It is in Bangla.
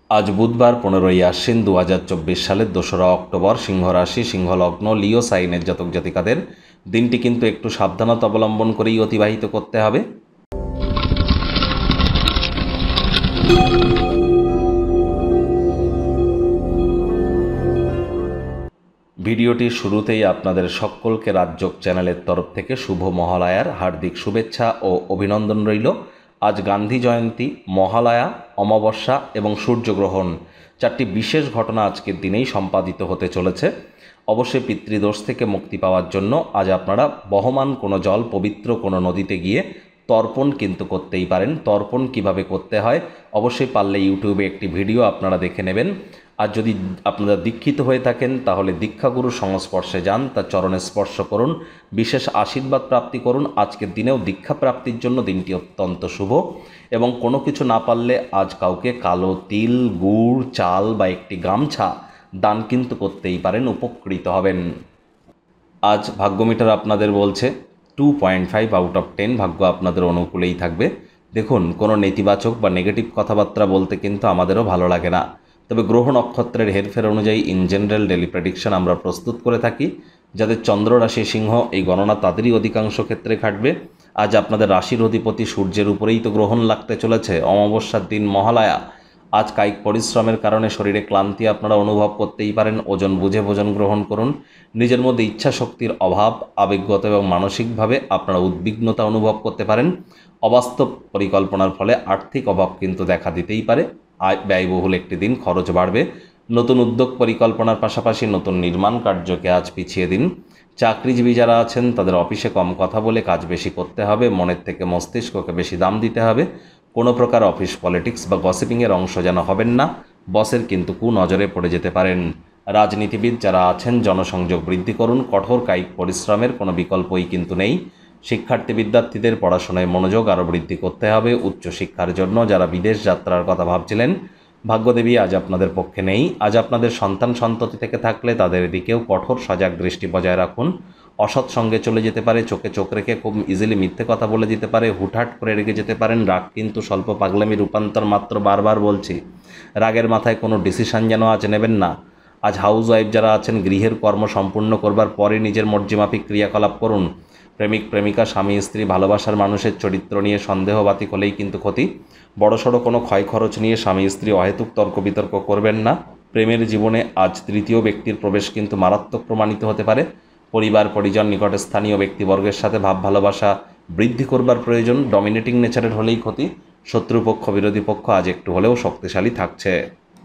আজ বুধবার 15ই আশ্বিন 2024 সালের 2রা অক্টোবর। সিংহ রাশি, সিংহ লগ্ন, লিও সাইনের জাতক জাতিকাদের দিনটি কিন্তু একটু সাবধানতা অবলম্বন করেই অতিবাহিত করতে হবে। ভিডিওটির শুরুতেই আপনাদের সকলকে রাজযোগ চ্যানেলের তরফ থেকে শুভ মহালয়ার হার্দিক শুভেচ্ছা ও অভিনন্দন রইল। আজ গান্ধী জয়ন্তী, মহালয়া, অমাবস্যা এবং সূর্যগ্রহণ, চারটি বিশেষ ঘটনা আজকের দিনেই সম্পাদিত হতে চলেছে। অবশ্যই পিতৃদোষ থেকে মুক্তি পাওয়ার জন্য আজ আপনারা বহমান কোনো জল পবিত্র কোনো নদীতে গিয়ে তর্পণ কিন্তু করতেই পারেন। তর্পণ কিভাবে করতে হয় অবশ্যই পারলে ইউটিউবে একটি ভিডিও আপনারা দেখে নেবেন। আর যদি আপনারা দীক্ষিত হয়ে থাকেন তাহলে দীক্ষাগুরুর সংস্পর্শে যান, তার চরণে স্পর্শ করুন, বিশেষ আশীর্বাদ প্রাপ্তি করুন। আজকের দিনেও দীক্ষা প্রাপ্তির জন্য দিনটি অত্যন্ত শুভ। এবং কোনো কিছু না পারলে আজ কাউকে কালো তিল, গুড়, চাল বা একটি গামছা দান কিন্তু করতেই পারেন, উপকৃত হবেন। আজ ভাগ্যমিটার আপনাদের বলছে 2.5 আউট অফ 10, ভাগ্য আপনাদের অনুকূলেই থাকবে। দেখুন, কোনো নেতিবাচক বা নেগেটিভ কথাবার্তা বলতে কিন্তু আমাদেরও ভালো লাগে না, তবে গ্রহ নক্ষত্রের হেরফের অনুযায়ী ইন জেনারেল ডেলি প্রেডিকশন আমরা প্রস্তুত করে থাকি। যাদের চন্দ্র রাশি সিংহ, এই গণনা তাদেরই অধিকাংশ ক্ষেত্রে খাটবে। আজ আপনাদের রাশির অধিপতি সূর্যের উপরেই তো গ্রহণ লাগতে চলেছে। অমাবস্যার দিন মহালয়া। আজ কায়িক পরিশ্রমের কারণে শরীরে ক্লান্তি আপনারা অনুভব করতেই পারেন। ওজন বুঝে ভোজন গ্রহণ করুন। নিজের মধ্যে ইচ্ছা শক্তির অভাব, আবেগগত এবং মানসিকভাবে আপনারা উদ্বিগ্নতা অনুভব করতে পারেন। অবাস্তব পরিকল্পনার ফলে আর্থিক অভাব কিন্তু দেখা দিতেই পারে। ব্যয়বহুল একটি দিন, খরচ বাড়বে। নতুন উদ্যোগ পরিকল্পনার পাশাপাশি নতুন নির্মাণ কার্যকে আজ পিছিয়ে দিন। চাকরিজীবী যারা আছেন তাদের অফিসে কম কথা বলে কাজ বেশি করতে হবে। মনের থেকে মস্তিষ্ককে বেশি দাম দিতে হবে। কোনো প্রকার অফিস পলিটিক্স বা গসিপিংয়ের অংশ যেন হবেন না, বসের কিন্তু কুনজরে পড়ে যেতে পারেন। রাজনীতিবিদ যারা আছেন জনসংযোগ বৃদ্ধি করুন। কঠোর কায়িক পরিশ্রমের কোনো বিকল্পই কিন্তু নেই। শিক্ষার্থী বিদ্যার্থীদের পড়াশোনায় মনোযোগ আরও বৃদ্ধি করতে হবে। উচ্চশিক্ষার জন্য যারা বিদেশ যাত্রার কথা ভাবছিলেন, ভাগ্যদেবী আজ আপনাদের পক্ষে নেই। আজ আপনাদের সন্তান সন্ততি থেকে থাকলে তাদের দিকেও কঠোর সজাগ দৃষ্টি বজায় রাখুন। অসৎ সঙ্গে চলে যেতে পারে, চোখে চোখ রেখে খুব ইজিলি মিথ্যে কথা বলে দিতে পারে, হুটহাট করে রেগে যেতে পারেন। রাগ কিন্তু স্বল্প পাগলামি রূপান্তর মাত্র, বারবার বলছি। রাগের মাথায় কোনো ডিসিশন যেন আজ নেবেন না। আজ হাউস ওয়াইফ যারা আছেন গৃহের কর্ম সম্পূর্ণ করবার পরে নিজের মর্জিমাফিক ক্রিয়াকলাপ করুন। প্রেমিক প্রেমিকা, স্বামী স্ত্রী, ভালোবাসার মানুষের চরিত্র নিয়ে সন্দেহবাতিক হলেই কিন্তু ক্ষতি। বড়সড় কোনো ক্ষয় খরচ নিয়ে স্বামী স্ত্রী অহেতুক তর্ক বিতর্ক করবেন না। প্রেমের জীবনে আজ তৃতীয় ব্যক্তির প্রবেশ কিন্তু মারাত্মক প্রমাণিত হতে পারে। পরিবার পরিজন, নিকটে স্থানীয় ব্যক্তিবর্গের সাথে ভাব ভালোবাসা বৃদ্ধি করবার প্রয়োজন। ডমিনেটিং নেচারের হলেই ক্ষতি। শত্রুপক্ষ বিরোধী পক্ষ আজ একটু হলেও শক্তিশালী থাকছে।